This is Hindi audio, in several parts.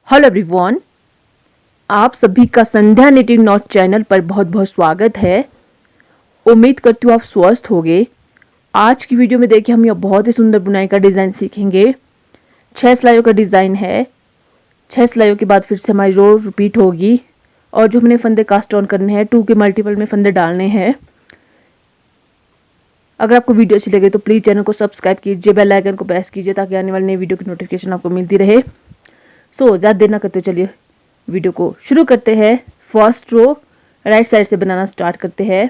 हेलो एवरीवन, आप सभी का संध्या निटिंग नॉट चैनल पर बहुत बहुत स्वागत है। उम्मीद करती हूँ आप स्वस्थ होंगे। आज की वीडियो में देखिए हम यह बहुत ही सुंदर बुनाई का डिज़ाइन सीखेंगे। 6 सिलाइयों का डिज़ाइन है। 6 सिलाइयों के बाद फिर से हमारी रो रिपीट होगी और जो हमने फंदे कास्ट ऑन करने हैं 2 के मल्टीपल में फंदे डालने हैं। अगर आपको वीडियो अच्छी लगे तो प्लीज़ चैनल को सब्सक्राइब कीजिए, बेल आइकन को प्रेस कीजिए ताकि आने वाली नई वीडियो की नोटिफिकेशन आपको मिलती रहे। ज़्यादा देर ना करते चलिए वीडियो को शुरू करते हैं। फर्स्ट रो राइट साइड से बनाना स्टार्ट करते हैं।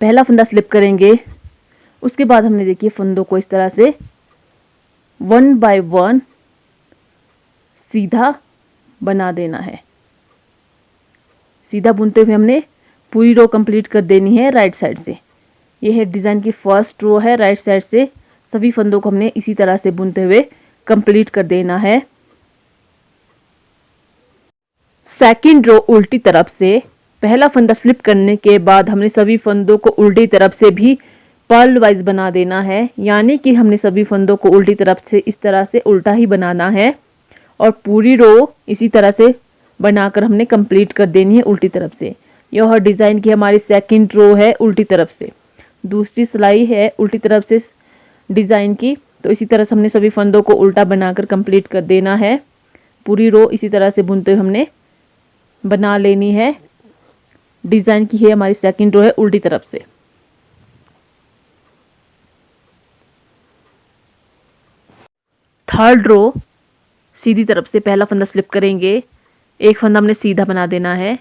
पहला फंदा स्लिप करेंगे। उसके बाद हमने देखिए फंदों को इस तरह से 1 बाय 1 सीधा बना देना है। सीधा बुनते हुए हमने पूरी रो कंप्लीट कर देनी है राइट साइड से। यह है डिज़ाइन की फर्स्ट रो है। राइट साइड से सभी फंदों को हमने इसी तरह से बुनते हुए कंप्लीट कर देना है। सेकंड रो उल्टी तरफ से पहला फंदा स्लिप करने के बाद हमने सभी फंदों को उल्टी तरफ से भी पर्ल वाइज बना देना है, यानी कि हमने सभी फंदों को उल्टी तरफ से इस तरह से उल्टा ही बनाना है और पूरी रो इसी तरह से बनाकर हमने कंप्लीट कर देनी है उल्टी तरफ से। यह डिज़ाइन की हमारी सेकंड रो है उल्टी तरफ से। दूसरी सिलाई है उल्टी तरफ से डिज़ाइन की, तो इसी तरह से हमने सभी फंदों को उल्टा बनाकर कंप्लीट कर देना है। पूरी रो इसी तरह से बुनते हुए हमने बना लेनी है। डिज़ाइन की है हमारी सेकंड रो है उल्टी तरफ से। थर्ड रो सीधी तरफ से पहला फंदा स्लिप करेंगे। एक फंदा हमने सीधा बना देना है,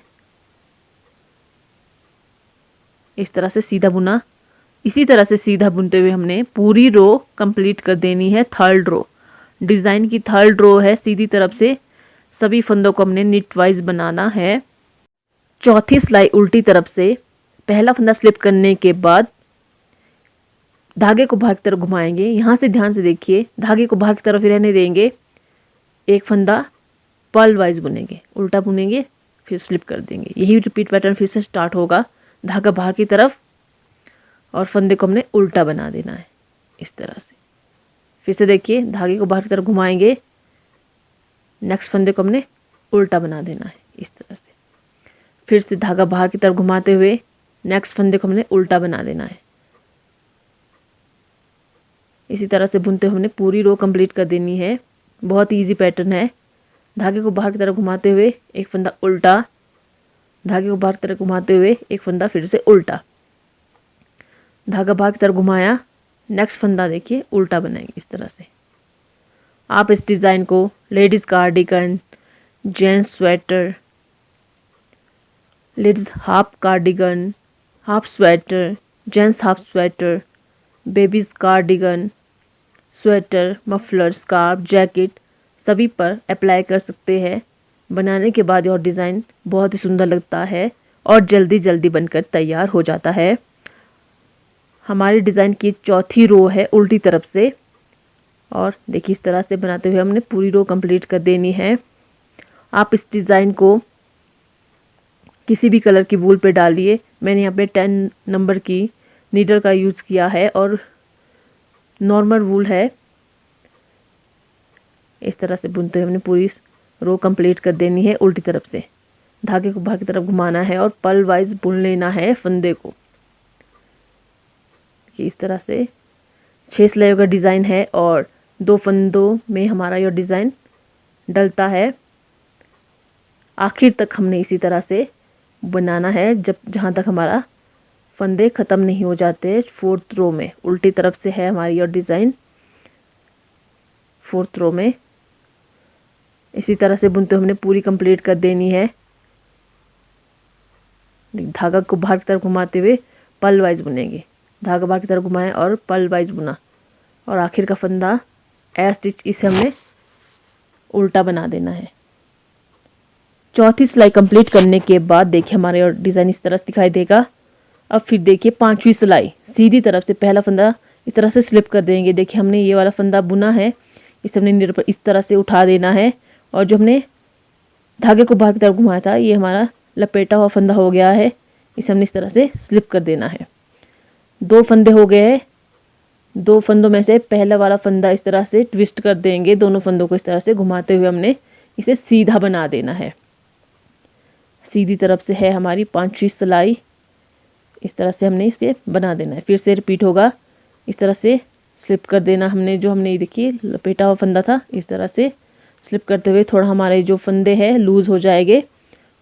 इस तरह से सीधा बुना। इसी तरह से सीधा बुनते हुए हमने पूरी रो कंप्लीट कर देनी है। थर्ड रो डिज़ाइन की थर्ड रो है। सीधी तरफ से सभी फंदों को हमने निट वाइज बनाना है। चौथी सिलाई उल्टी तरफ से पहला फंदा स्लिप करने के बाद धागे को बाहर की तरफ घुमाएंगे। यहाँ से ध्यान से देखिए, धागे को बाहर की तरफ ही रहने देंगे। एक फंदा पर्ल वाइज बुनेंगे, उल्टा बुनेंगे, फिर स्लिप कर देंगे। यही रिपीट पैटर्न फिर से स्टार्ट होगा। धागा बाहर की तरफ और फंदे को हमने उल्टा बना देना है इस तरह से। फिर से देखिए, धागे को बाहर की तरफ घुमाएंगे, नेक्स्ट फंदे को हमने उल्टा बना देना है इस तरह से। फिर से धागा बाहर की तरफ घुमाते हुए नेक्स्ट फंदे को हमने उल्टा बना देना है। इसी तरह से बुनते हुए हमने पूरी रो कंप्लीट कर देनी है। बहुत ही ईजी पैटर्न है। धागे को बाहर की तरफ घुमाते हुए एक फंदा उल्टा, धागे को बाहर की तरफ घुमाते हुए एक फंदा फिर से उल्टा, धागा बाहर की तरफ घुमाया, नेक्स्ट फंदा देखिए उल्टा बनाएंगे इस तरह से। आप इस डिज़ाइन को ladies cardigan, gents sweater, ladies half cardigan, half sweater, gents half sweater, babies cardigan, sweater, muffler, scarf, jacket सभी पर अप्लाई कर सकते हैं। बनाने के बाद यह डिज़ाइन बहुत ही सुंदर लगता है और जल्दी जल्दी बनकर तैयार हो जाता है। हमारी डिज़ाइन की चौथी रो है उल्टी तरफ से और देखिए इस तरह से बनाते हुए हमने पूरी रो कंप्लीट कर देनी है। आप इस डिज़ाइन को किसी भी कलर की वूल पे डालिए। मैंने यहाँ पे 10 नंबर की नीडल का यूज़ किया है और नॉर्मल वूल है। इस तरह से बुनते हुए हमने पूरी रो कंप्लीट कर देनी है उल्टी तरफ से। धागे को बाहर की तरफ घुमाना है और पर्ल वाइज बुन लेना है फंदे को। इस तरह से 6 सिलाइयों का डिज़ाइन है और 2 फंदों में हमारा यह डिज़ाइन डलता है। आखिर तक हमने इसी तरह से बनाना है जहाँ तक हमारा फंदे ख़त्म नहीं हो जाते। फोर्थ रो में उल्टी तरफ से है हमारी यह डिज़ाइन। फोर्थ रो में इसी तरह से बुनते हमने पूरी कंप्लीट कर देनी है। धागा को बाहर की तरफ घुमाते हुए पर्ल वाइज बुनेंगे। धागा बाहर की तरफ घुमाएं और पर्ल वाइज बुना और आखिर का फंदा ए स्टिच इसे हमने उल्टा बना देना है। चौथी सिलाई कंप्लीट करने के बाद देखिए हमारा डिज़ाइन इस तरह से दिखाई देगा। अब फिर देखिए 5वीं सिलाई सीधी तरफ से पहला फंदा इस तरह से स्लिप कर देंगे। देखिए हमने ये वाला फंदा बुना है, इसे हमने नीडल पर इस तरह से उठा देना है और जो हमने धागे को बाहर की तरफ घुमाया था ये हमारा लपेटा हुआ फंदा हो गया है। इसे हमने इस तरह से स्लिप कर देना है। 2 फंदे हो गए हैं। 2 फंदों में से पहला वाला फंदा इस तरह से ट्विस्ट कर देंगे। दोनों फंदों को इस तरह से घुमाते हुए हमने इसे सीधा बना देना है। सीधी तरफ से है हमारी 5 सिलाई, इस तरह से हमने इसे बना देना है। फिर से रिपीट होगा, इस तरह से स्लिप कर देना हमने, जो हमने देखिए लपेटा हुआ फंदा था, इस तरह से स्लिप करते हुए थोड़ा हमारे जो फंदे हैं लूज़ हो जाएंगे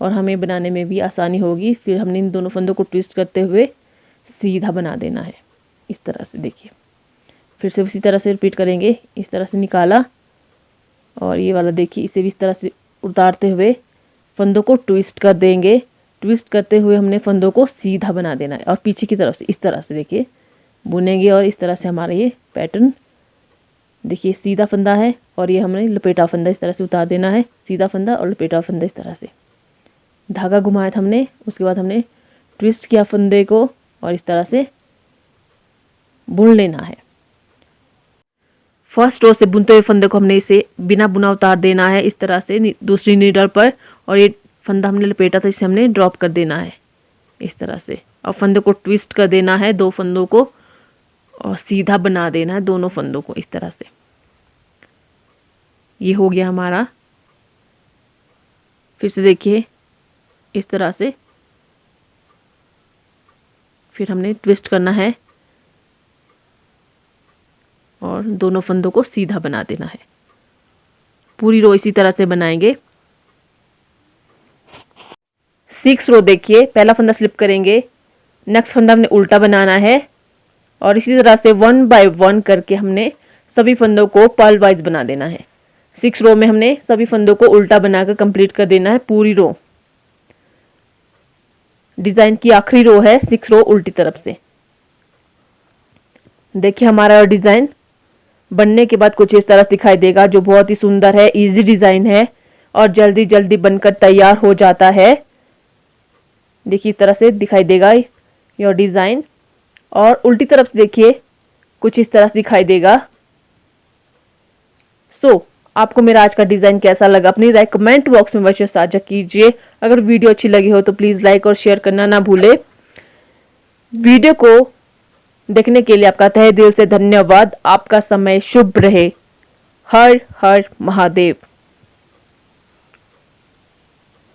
और हमें बनाने में भी आसानी होगी। फिर हमने इन दोनों फंदों को ट्विस्ट करते हुए सीधा बना देना है, इस तरह से देखिए। फिर से उसी तरह से रिपीट करेंगे, इस तरह से निकाला और ये वाला देखिए, इसे भी इस तरह से उतारते हुए फंदों को ट्विस्ट कर देंगे। ट्विस्ट करते हुए हमने फंदों को सीधा बना देना है और पीछे की तरफ से इस तरह से देखिए बुनेंगे और इस तरह से हमारा ये पैटर्न देखिए सीधा फंदा है और ये हमने लपेटा फंदा इस तरह से उतार देना है। सीधा फंदा और लपेटा फंदा इस तरह से धागा घुमाया था हमने, उसके बाद हमने ट्विस्ट किया फंदे को और इस तरह से बुन लेना है। फर्स्ट रो से बुनते हुए फंदे को हमने इसे बिना बुना उतार देना है इस तरह से दूसरी नीडल पर, और ये फंदा हमने लपेटा था इसे हमने ड्रॉप कर देना है इस तरह से, और फंदे को ट्विस्ट कर देना है दो फंदों को और सीधा बना देना है दोनों फंदों को इस तरह से। ये हो गया हमारा। फिर से देखिए इस तरह से, फिर हमने ट्विस्ट करना है और दोनों फंदों को सीधा बना देना है। पूरी रो इसी तरह से बनाएंगे। 6 रो देखिए, पहला फंदा स्लिप करेंगे, नेक्स्ट फंदा हमने उल्टा बनाना है और इसी तरह से 1 बाय 1 करके हमने सभी फंदों को पर्ल वाइज बना देना है। 6 रो में हमने सभी फंदों को उल्टा बनाकर कंप्लीट कर देना है पूरी रो। डिजाइन की आखिरी रो है 6 रो उल्टी तरफ से। देखिए हमारा डिजाइन बनने के बाद कुछ इस तरह से दिखाई देगा, जो बहुत ही सुंदर है, इजी डिजाइन है और जल्दी जल्दी बनकर तैयार हो जाता है। देखिए इस तरह से दिखाई देगा योर डिजाइन, और उल्टी तरफ से देखिए कुछ इस तरह से दिखाई देगा। आपको मेरा आज का डिजाइन कैसा लगा अपनी राय कमेंट बॉक्स में अवश्य साझा कीजिए। अगर वीडियो अच्छी लगी हो तो प्लीज लाइक और शेयर करना ना भूले। वीडियो को देखने के लिए आपका तहे दिल से धन्यवाद। आपका समय शुभ रहे। हर हर महादेव।